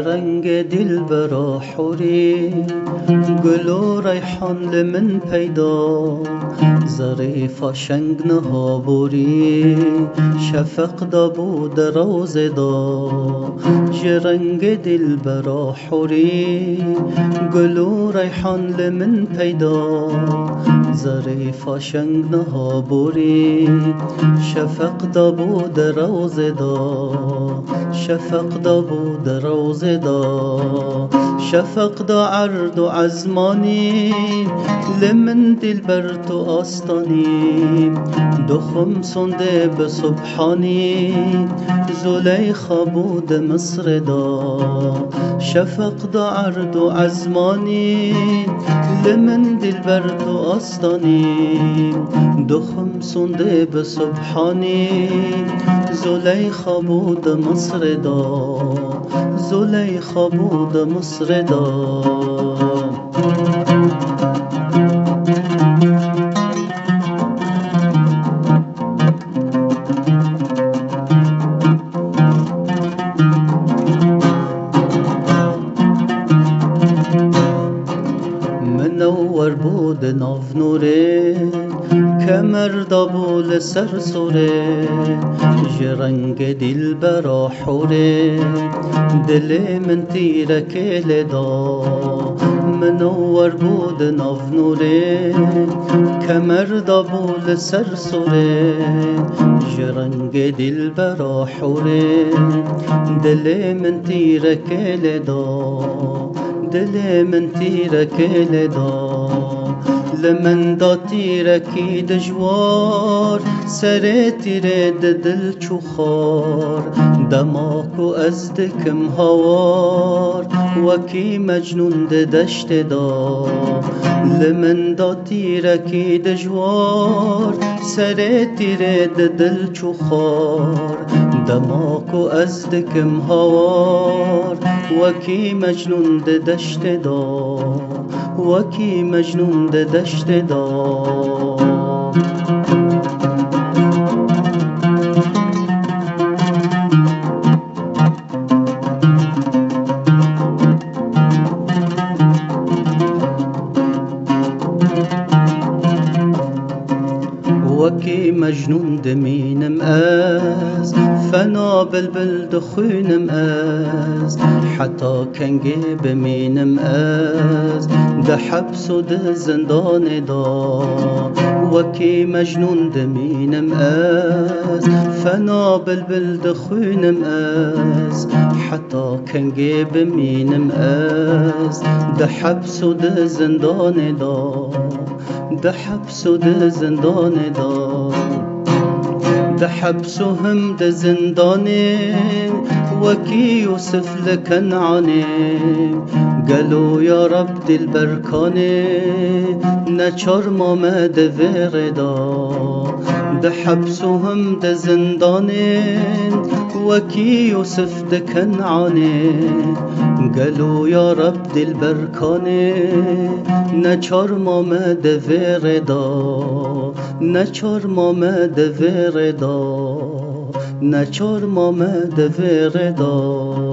رنگ دلبرا حوری گل و ریحان لمن پیدا ظریفا شنگ نها بوری شفق دا بود روز دا رنگ دلبرا حوری گل و ریحان لمن پیدا ظریفا شنگ نها بوری شفق دا بود روز دا شفق دا بود روز دا شفق دا عرض و عزمانی لمن دلبر تو آستانی دخم سنده به سبحانی زلیخا بود مصر دا شفق دا عرض و عزمانی لمن دلبر تو آستانی دخم سنده به سبحانی زلیخا بود مصر دا زلیخا بود مصر دا منور بود ناف نوره کمر دابول سر سوره رنگ دل برا حوره دل من تیرک لدا منور بود ناف نوره کمر دابول سر سوره رنگ دل برا حوره دل من تیرک لدا دل من تیرک لدا لمن دا تیرکی دجوار سر تیره دل چوخار دماکو از دکم هوار وکی مجنون دشت دا لمن دا تیرکی دجوار سر تیره دل چوخار دماکو از دکم هوار وکی مجنون دشت دا وکی مجنون دشت دا وکی مجنون دمینم از فنا بلبل دخونم از حتی کنگی بمینم از ده حبس و ده زندان دا وکی مجنون دمینم از فنا بلبل دخونم از حتی کنگی بمینم از ده حبس و ده زندان دا ده حبس و ده زندان دا ده حبس و هم ده زندانه وکی یوسف لکنعانه قالوا يا رب دل بركانه نچار مامد وردا ده حبس و هم ده زندانه وکی یوسف ده کنعانه قالوا يا رب دل بركانه نچار مامد وردا نچار مامد وردا نچار مامد وردا